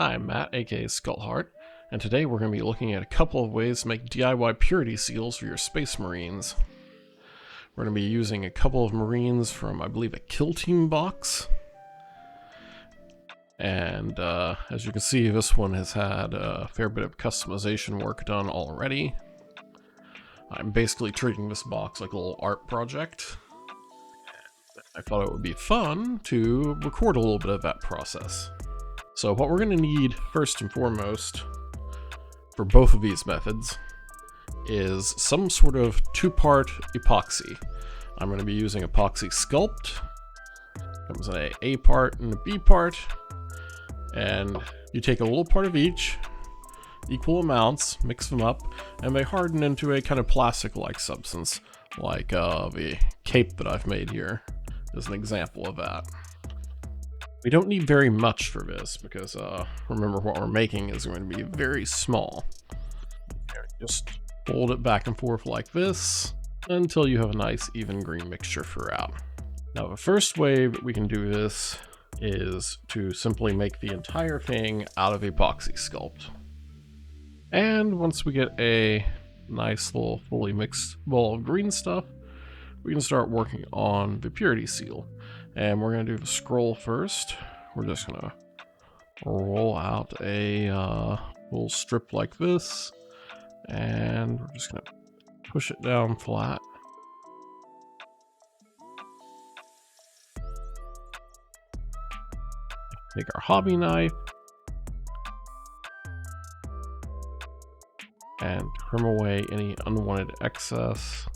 I'm Matt, aka Skullheart, and today we're going to be looking at a couple of ways to make DIY purity seals for your Space Marines. We're going to be using a couple of Marines from, I believe, a Kill Team box. And as you can see, this one has had a fair bit of customization work done already. I'm basically treating this box like a little art project. I thought it would be fun to record a little bit of that process. So what we're going to need first and foremost for both of these methods is some sort of two-part epoxy. I'm going to be using Epoxy Sculpt. Comes in a A part and a B part. And you take a little part of each, equal amounts, mix them up, and they harden into a kind of plastic-like substance, like the cape that I've made here is an example of that. We don't need very much for this because remember what we're making is going to be very small. Just fold it back and forth like this until you have a nice even green mixture throughout. Now the first way that we can do this is to simply make the entire thing out of Epoxy Sculpt. And once we get a nice little fully mixed ball of green stuff, we can start working on the purity seal. And we're going to do the scroll first. We're just going to roll out a little strip like this. And we're just going to push it down flat. Take our hobby knife and trim away any unwanted excess.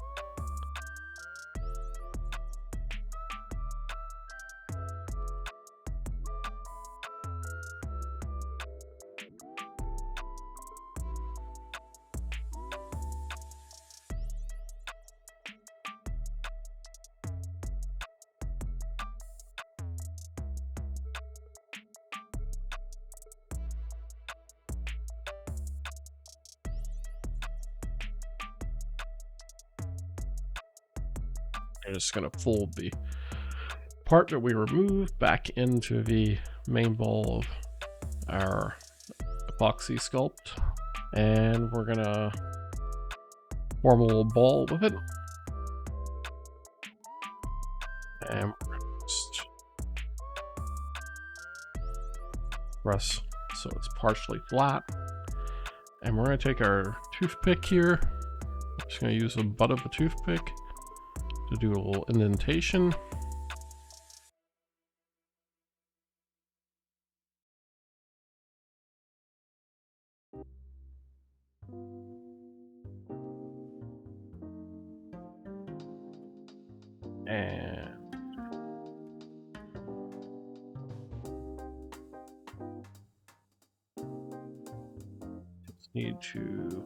I'm just going to fold the part that we removed back into the main ball of our Epoxy Sculpt, and we're going to form a little ball with it. And we're going to just press so it's partially flat. And we're going to take our toothpick here. I'm just going to use the butt of the toothpick to do a little indentation. And just need to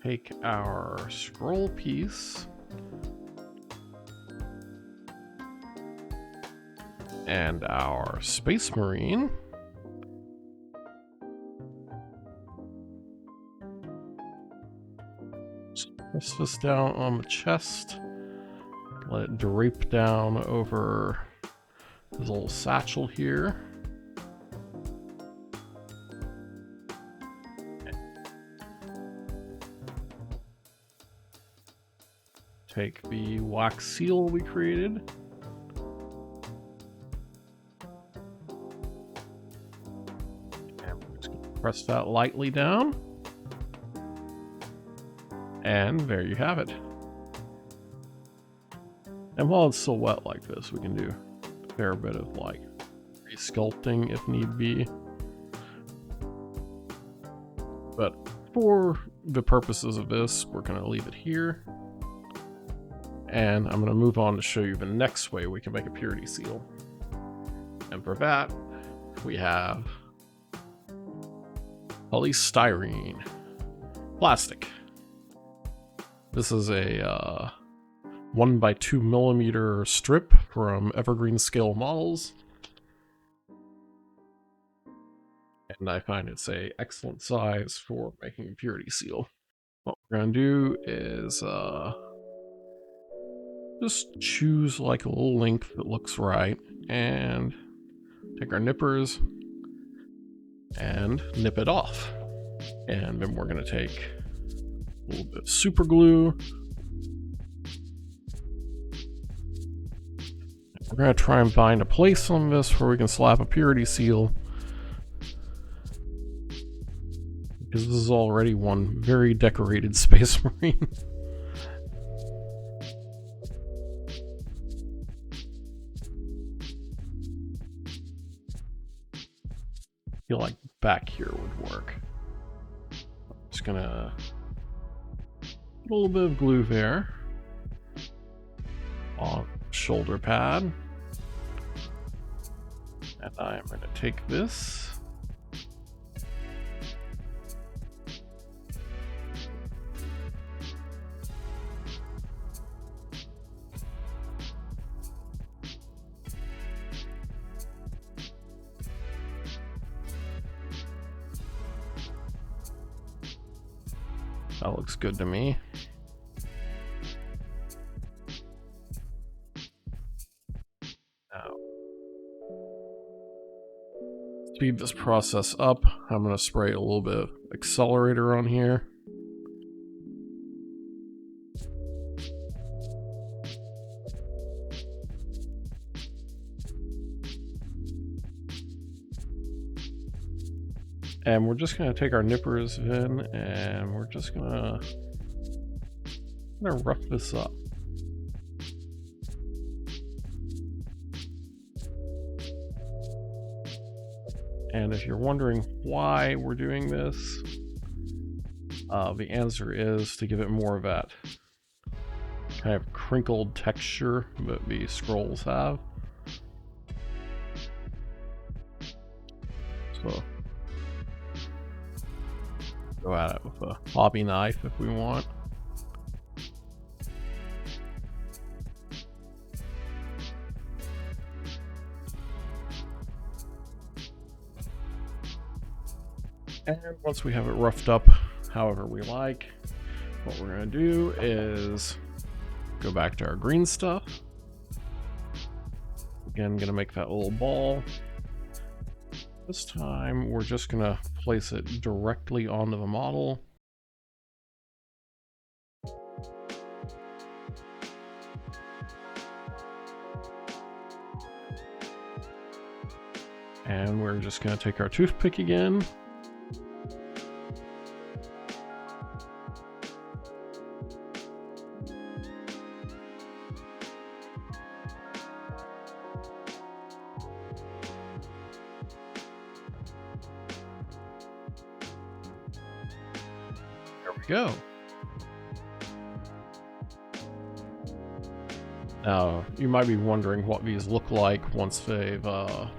take our scroll piece and our Space Marine, press this down on the chest, let it drape down over his little satchel here. Take the wax seal we created. And we're just going to press that lightly down. And there you have it. And while it's still wet like this, we can do a fair bit of like resculpting if need be. But for the purposes of this, we're going to leave it here. And I'm going to move on to show you the next way we can make a purity seal. And for that, we have polystyrene plastic. This is a 1x2 millimeter strip from Evergreen Scale Models. And I find it's a excellent size for making a purity seal. What we're going to do is just choose like a little length that looks right, and take our nippers and nip it off. And then we're going to take a little bit of super glue. We're going to try and find a place on this where we can slap a purity seal, because this is already one very decorated Space Marine. I feel like back here would work. I'm just gonna put a little bit of glue there on the shoulder pad. And I'm gonna take this. That looks good to me. Now, speed this process up. I'm going to spray a little bit of accelerator on here. And we're just going to take our nippers in, and we're just going to rough this up. And if you're wondering why we're doing this, the answer is to give it more of that kind of crinkled texture that the scrolls have. So go at it with a hobby knife if we want. And once we have it roughed up however we like, what we're going to do is go back to our green stuff. Again, going to make that little ball. This time, we're just going to place it directly onto the model. And we're just going to take our toothpick again. Go. Now, you might be wondering what these look like once they've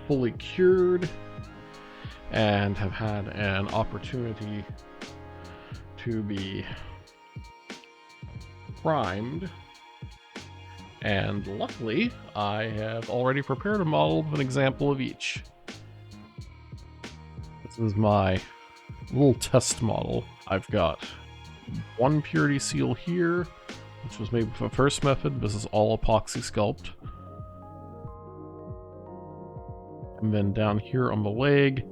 fully cured and have had an opportunity to be primed. And luckily, I have already prepared a model of an example of each. This is my little test model. I've got one purity seal here, which was made with the first method. This is all epoxy sculpt. And then down here on the leg,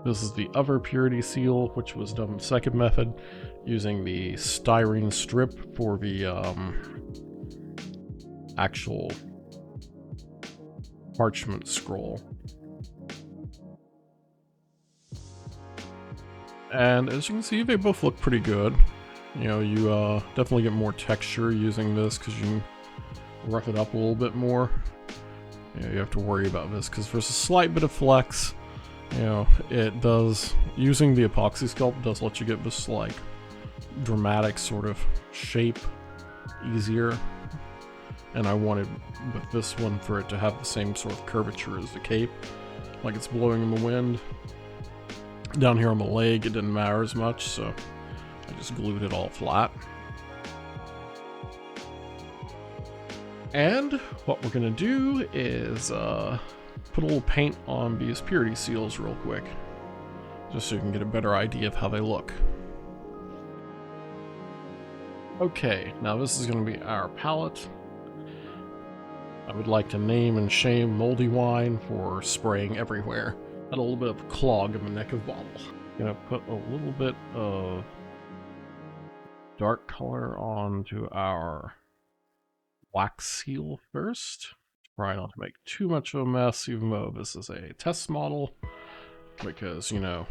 this is the other purity seal, which was done with the second method, using the styrene strip for the actual parchment scroll. And as you can see, they both look pretty good. You know, you definitely get more texture using this because you can rough it up a little bit more. You know, you have to worry about this because there's a slight bit of flex. You know, it does, using the epoxy sculpt does let you get this like dramatic sort of shape easier. And I wanted with this one for it to have the same sort of curvature as the cape, like it's blowing in the wind. Down here on the leg, it didn't matter as much, so I just glued it all flat. And what we're gonna do is put a little paint on these purity seals real quick, just so you can get a better idea of how they look. Okay, now this is going to be our palette. I would like to name and shame Moldy Wine for spraying everywhere. Had a little bit of a clog in the neck of bottle. Gonna put a little bit of dark color onto our wax seal first. Try not to make too much of a mess, even though this is a test model, because, you know,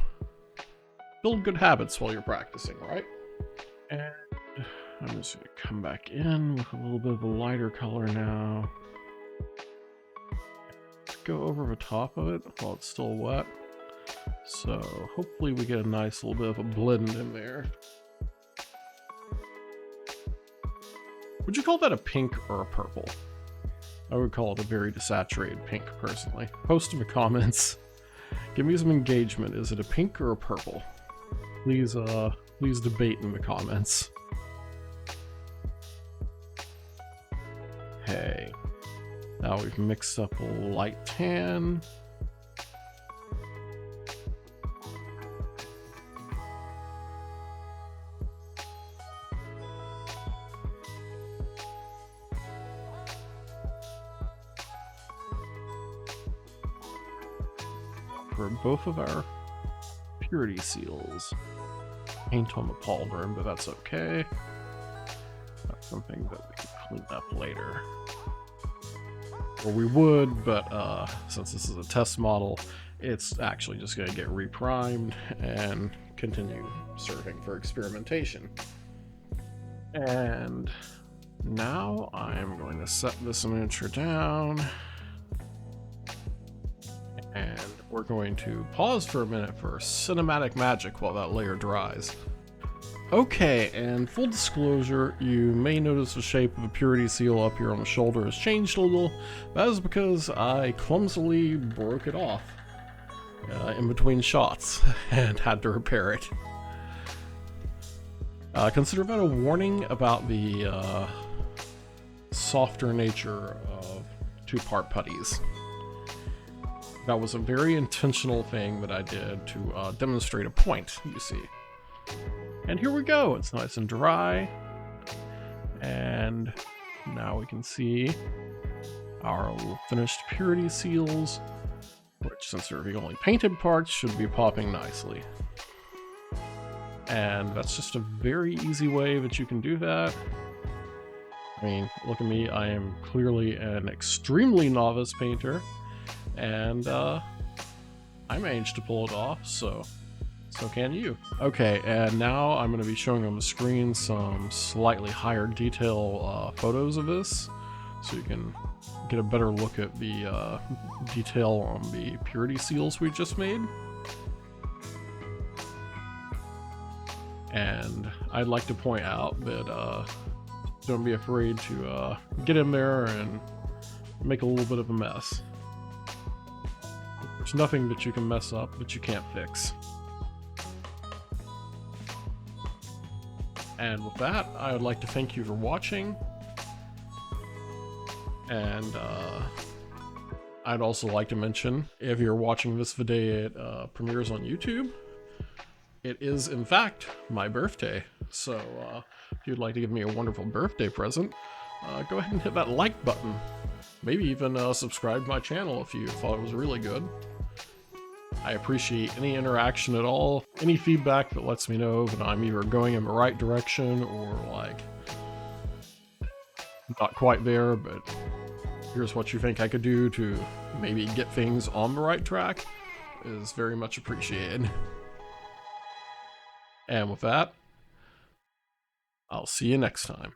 build good habits while you're practicing, right? And I'm just gonna come back in with a little bit of a lighter color now. Go over the top of it while it's still wet. So hopefully we get a nice little bit of a blend in there. Would you call that a pink or a purple? I would call it a very desaturated pink, personally. Post in the comments. Give me some engagement. Is it a pink or a purple? Please debate in the comments. Hey. Now we've mixed up a light tan. For both of our purity seals. Paint on the pauldron, but that's okay. That's something that we can clean up later. Or we would, but since this is a test model, it's actually just going to get reprimed and continue serving for experimentation. And now I'm going to set this miniature down. And we're going to pause for a minute for cinematic magic while that layer dries. Okay, and full disclosure, you may notice the shape of the purity seal up here on the shoulder has changed a little. That is because I clumsily broke it off in between shots and had to repair it. Consider that a warning about the softer nature of two-part putties. That was a very intentional thing that I did to demonstrate a point, you see. And here we go, it's nice and dry. And now we can see our finished purity seals, which, since they're the only painted parts, should be popping nicely. And that's just a very easy way that you can do that. I mean, look at me, I am clearly an extremely novice painter, and I managed to pull it off, so can you. Okay, and now I'm going to be showing on the screen some slightly higher detail photos of this, so you can get a better look at the detail on the purity seals we just made. And I'd like to point out that don't be afraid to get in there and make a little bit of a mess. There's nothing that you can mess up that you can't fix. And with that, I would like to thank you for watching. And I'd also like to mention, if you're watching this video, it premieres on YouTube. It is, in fact, my birthday. So if you'd like to give me a wonderful birthday present, go ahead and hit that like button. Maybe even subscribe to my channel if you thought it was really good. I appreciate any interaction at all, any feedback that lets me know that I'm either going in the right direction or, like, not quite there, but here's what you think I could do to maybe get things on the right track is very much appreciated. And with that, I'll see you next time.